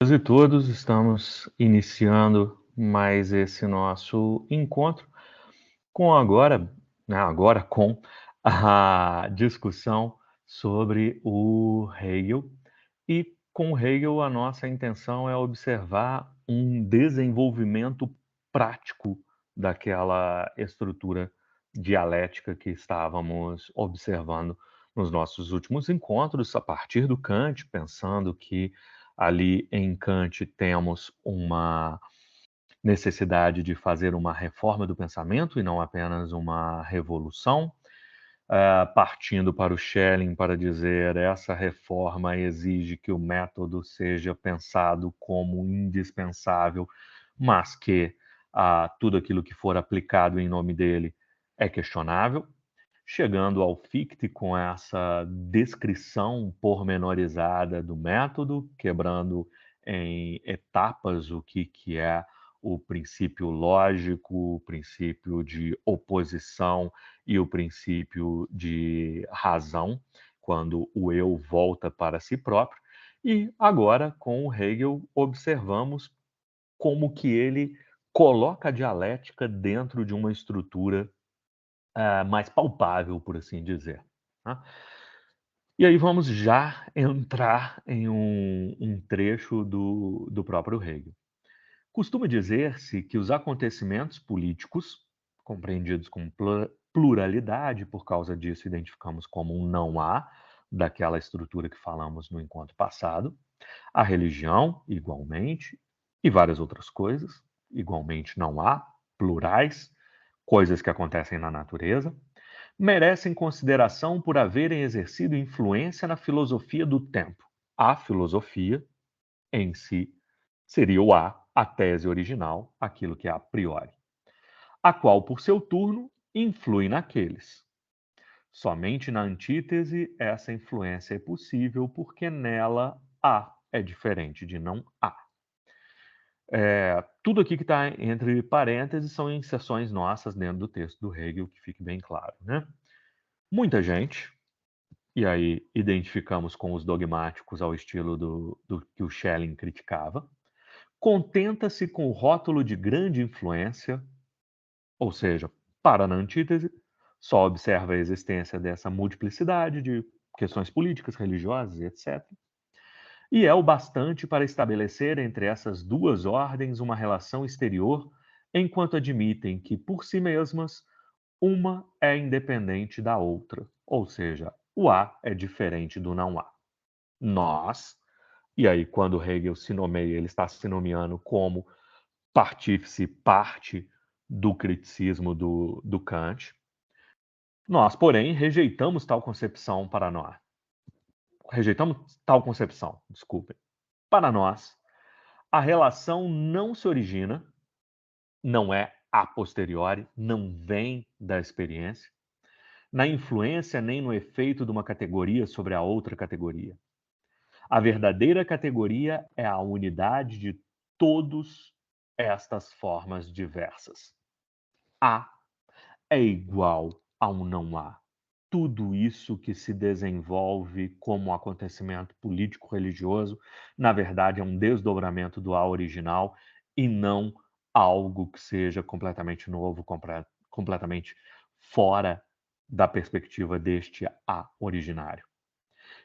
Todas e todos, estamos iniciando mais esse nosso encontro com agora com a discussão sobre o Hegel. E com Hegel, a nossa intenção é observar um desenvolvimento prático daquela estrutura dialética que estávamos observando nos nossos últimos encontros, a partir do Kant, pensando que ali em Kant temos uma necessidade de fazer uma reforma do pensamento e não apenas uma revolução, partindo para o Schelling para dizer essa reforma exige que o método seja pensado como indispensável, mas que tudo aquilo que for aplicado em nome dele é questionável, chegando ao Fichte com essa descrição pormenorizada do método, quebrando em etapas o que é o princípio lógico, o princípio de oposição e o princípio de razão, quando o eu volta para si próprio. E agora, com o Hegel, observamos como que ele coloca a dialética dentro de uma estrutura mais palpável, por assim dizer, tá? E aí vamos já entrar em um trecho do próprio Hegel. Costuma dizer-se que os acontecimentos políticos, compreendidos como pluralidade, por causa disso identificamos como um não há, daquela estrutura que falamos no encontro passado, a religião, igualmente, e várias outras coisas, igualmente não há, plurais, coisas que acontecem na natureza, merecem consideração por haverem exercido influência na filosofia do tempo. A filosofia, em si, seria o a tese original, aquilo que é a priori, a qual, por seu turno, influi naqueles. Somente na antítese essa influência é possível, porque nela a é diferente de não há. Tudo aqui que está entre parênteses são inserções nossas dentro do texto do Hegel, que fique bem claro, né? Muita gente, e aí identificamos com os dogmáticos ao estilo do que o Schelling criticava, contenta-se com o rótulo de grande influência, ou seja, para na antítese, só observa a existência dessa multiplicidade de questões políticas, religiosas, etc. E é o bastante para estabelecer entre essas duas ordens uma relação exterior, enquanto admitem que, por si mesmas, uma é independente da outra, ou seja, o A é diferente do não há. Nós, e aí quando Hegel se nomeia, ele está se nomeando como partífice, parte do criticismo do Kant. Nós, porém, rejeitamos tal concepção para nós. Rejeitamos tal concepção, desculpem. Para nós, a relação não se origina, não é a posteriori, não vem da experiência, na influência nem no efeito de uma categoria sobre a outra categoria. A verdadeira categoria é a unidade de todas estas formas diversas. A é igual a um não há. Tudo isso que se desenvolve como um acontecimento político-religioso, na verdade, é um desdobramento do A original e não algo que seja completamente novo, completamente fora da perspectiva deste A originário.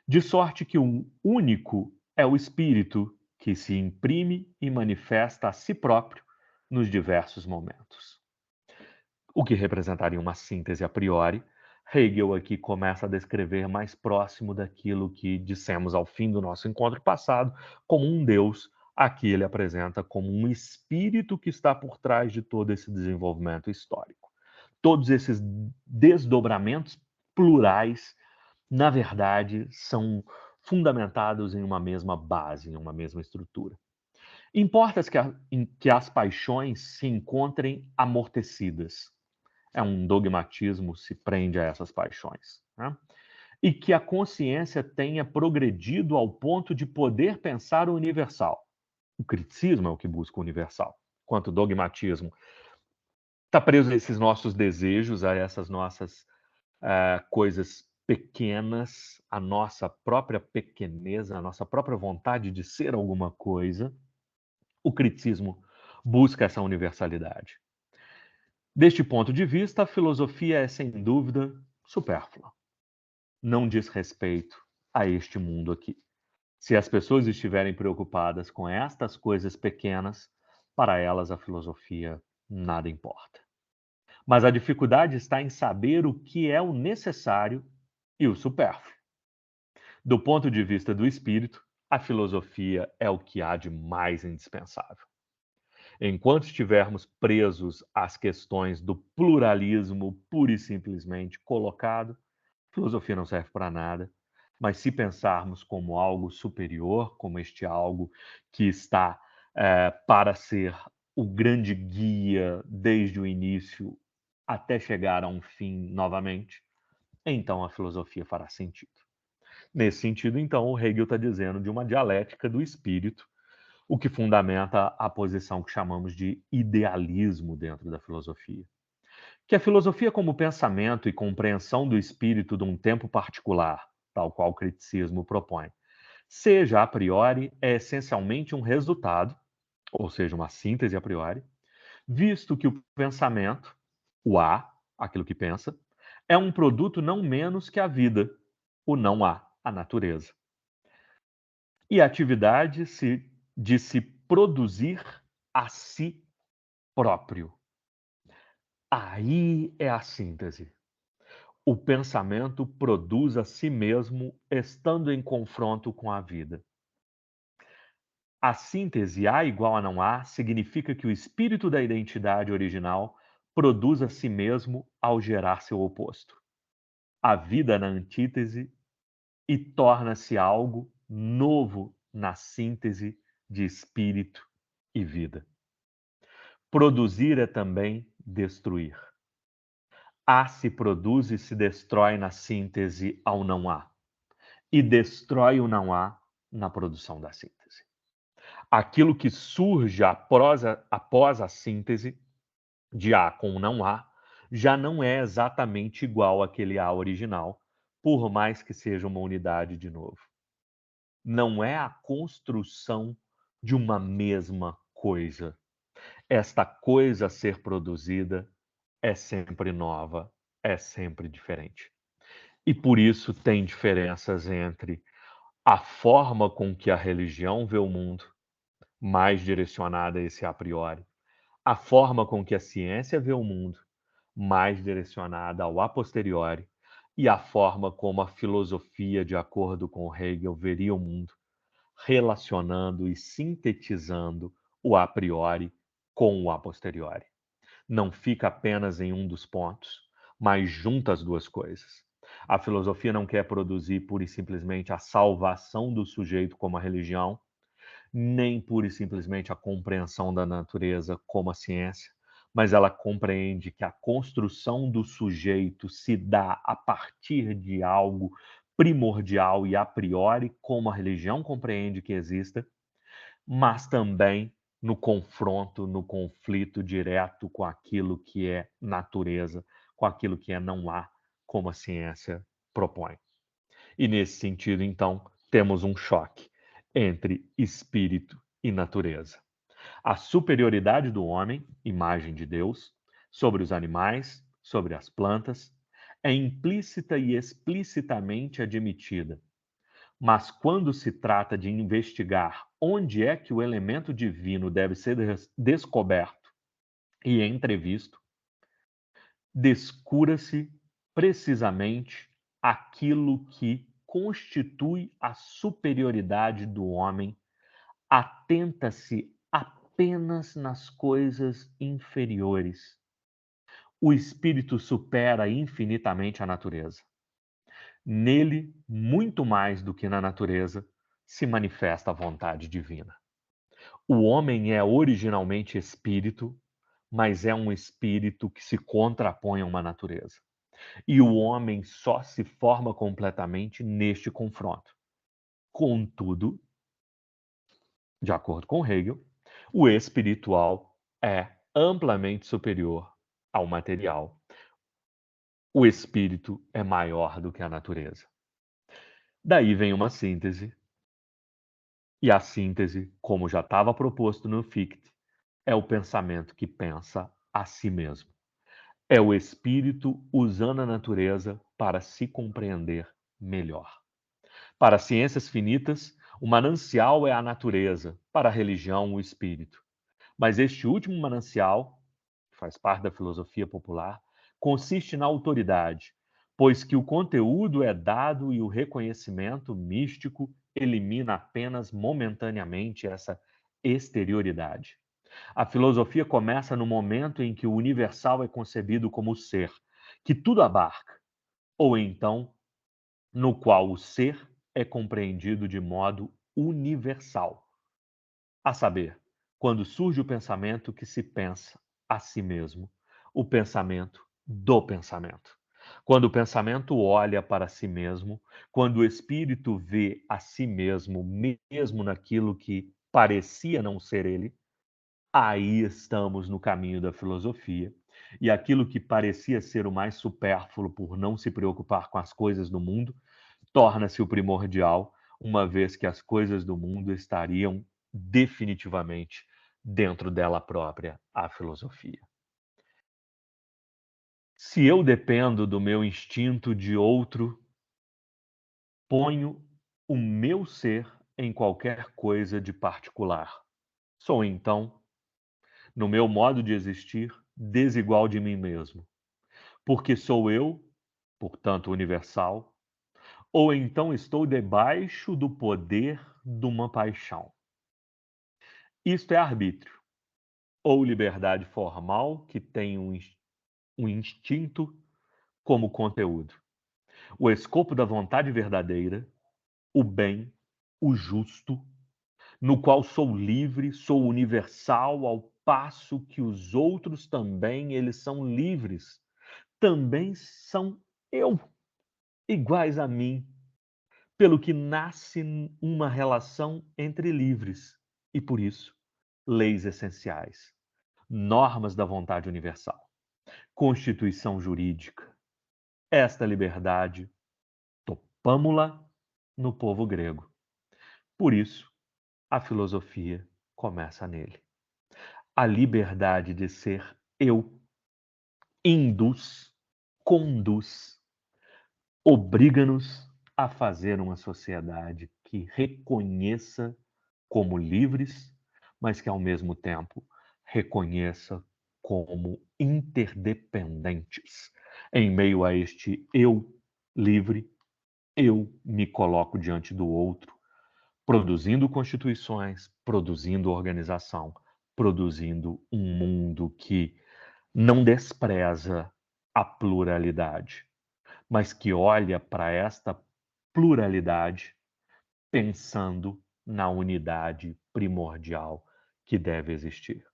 De sorte que o único é o espírito que se imprime e manifesta a si próprio nos diversos momentos. O que representaria uma síntese a priori, Hegel aqui começa a descrever mais próximo daquilo que dissemos ao fim do nosso encontro passado, como um Deus. Aqui ele apresenta como um espírito que está por trás de todo esse desenvolvimento histórico. Todos esses desdobramentos plurais, na verdade, são fundamentados em uma mesma base, em uma mesma estrutura. Importa que as paixões se encontrem amortecidas. É um dogmatismo se prende a essas paixões, né? E que a consciência tenha progredido ao ponto de poder pensar o universal. O criticismo é o que busca o universal, enquanto o dogmatismo está preso a esses nossos desejos, a essas nossas coisas pequenas, a nossa própria pequeneza, a nossa própria vontade de ser alguma coisa, o criticismo busca essa universalidade. Deste ponto de vista, a filosofia é, sem dúvida, supérflua. Não diz respeito a este mundo aqui. Se as pessoas estiverem preocupadas com estas coisas pequenas, para elas a filosofia nada importa. Mas a dificuldade está em saber o que é o necessário e o supérfluo. Do ponto de vista do espírito, a filosofia é o que há de mais indispensável. Enquanto estivermos presos às questões do pluralismo pura e simplesmente colocado, filosofia não serve para nada. Mas se pensarmos como algo superior, como este algo que está para ser o grande guia desde o início até chegar a um fim novamente, então a filosofia fará sentido. Nesse sentido, então, o Hegel está dizendo de uma dialética do espírito, o que fundamenta a posição que chamamos de idealismo dentro da filosofia. Que a filosofia, como pensamento e compreensão do espírito de um tempo particular, tal qual o criticismo propõe, seja a priori, é essencialmente um resultado, ou seja, uma síntese a priori, visto que o pensamento, o há, aquilo que pensa, é um produto não menos que a vida, o não há, a natureza. E a atividade de se produzir a si próprio. Aí é a síntese. O pensamento produz a si mesmo, estando em confronto com a vida. A síntese A igual a não há significa que o espírito da identidade original produz a si mesmo ao gerar seu oposto. A vida na antítese e torna-se algo novo na síntese de espírito e vida. Produzir é também destruir. Há se produz e se destrói na síntese ao não há. E destrói o não há na produção da síntese. Aquilo que surge após a síntese de há com não há já não é exatamente igual àquele há original, por mais que seja uma unidade de novo. Não é a construção de uma mesma coisa. Esta coisa a ser produzida é sempre nova, é sempre diferente. E por isso tem diferenças entre a forma com que a religião vê o mundo, mais direcionada a esse a priori, a forma com que a ciência vê o mundo, mais direcionada ao a posteriori, e a forma como a filosofia, de acordo com Hegel, veria o mundo, relacionando e sintetizando o a priori com o a posteriori. Não fica apenas em um dos pontos, mas junta as duas coisas. A filosofia não quer produzir pura e simplesmente a salvação do sujeito como a religião, nem pura e simplesmente a compreensão da natureza como a ciência, mas ela compreende que a construção do sujeito se dá a partir de algo primordial e a priori, como a religião compreende que exista, mas também no confronto, no conflito direto com aquilo que é natureza, com aquilo que é não há, como a ciência propõe. E nesse sentido, então, temos um choque entre espírito e natureza. A superioridade do homem, imagem de Deus, sobre os animais, sobre as plantas, é implícita e explicitamente admitida. Mas quando se trata de investigar onde é que o elemento divino deve ser descoberto e entrevisto, descura-se precisamente aquilo que constitui a superioridade do homem, atenta-se apenas nas coisas inferiores. O espírito supera infinitamente a natureza. Nele, muito mais do que na natureza, se manifesta a vontade divina. O homem é originalmente espírito, mas é um espírito que se contrapõe a uma natureza. E o homem só se forma completamente neste confronto. Contudo, de acordo com Hegel, o espiritual é amplamente superior ao material. O espírito é maior do que a natureza. Daí vem uma síntese, e a síntese, como já estava proposto no Fichte, é o pensamento que pensa a si mesmo. É o espírito usando a natureza para se compreender melhor. Para as ciências finitas, o manancial é a natureza, para a religião, o espírito. Mas este último manancial, que faz parte da filosofia popular, consiste na autoridade, pois que o conteúdo é dado e o reconhecimento místico elimina apenas momentaneamente essa exterioridade. A filosofia começa no momento em que o universal é concebido como ser, que tudo abarca, ou então no qual o ser é compreendido de modo universal. A saber, quando surge o pensamento que se pensa a si mesmo, o pensamento do pensamento. Quando o pensamento olha para si mesmo, quando o espírito vê a si mesmo, mesmo naquilo que parecia não ser ele, aí estamos no caminho da filosofia. E aquilo que parecia ser o mais supérfluo por não se preocupar com as coisas do mundo, torna-se o primordial, uma vez que as coisas do mundo estariam definitivamente dentro dela própria, a filosofia. Se eu dependo do meu instinto de outro, ponho o meu ser em qualquer coisa de particular. Sou então, no meu modo de existir, desigual de mim mesmo, porque sou eu, portanto universal, ou então estou debaixo do poder de uma paixão. Isto é arbítrio, ou liberdade formal que tem um instinto como conteúdo. O escopo da vontade verdadeira, o bem, o justo, no qual sou livre, sou universal, ao passo que os outros também, eles são livres, também são eu, iguais a mim, pelo que nasce uma relação entre livres e, por isso, leis essenciais, normas da vontade universal, constituição jurídica. Esta liberdade topamo-la no povo grego. Por isso, a filosofia começa nele. A liberdade de ser eu induz, conduz, obriga-nos a fazer uma sociedade que reconheça como livres, mas que ao mesmo tempo reconheça como interdependentes. Em meio a este eu livre, eu me coloco diante do outro, produzindo constituições, produzindo organização, produzindo um mundo que não despreza a pluralidade, mas que olha para esta pluralidade pensando na unidade primordial que deve existir.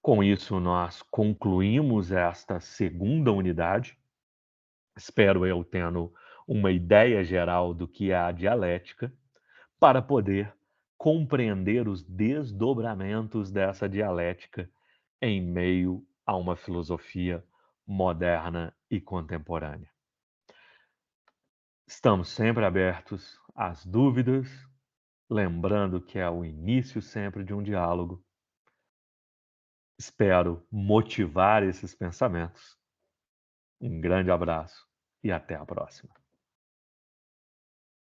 Com isso, nós concluímos esta segunda unidade. Espero eu tendo uma ideia geral do que é a dialética, para poder compreender os desdobramentos dessa dialética em meio a uma filosofia moderna e contemporânea. Estamos sempre abertos às dúvidas, lembrando que é o início sempre de um diálogo. Espero motivar esses pensamentos. Um grande abraço e até a próxima.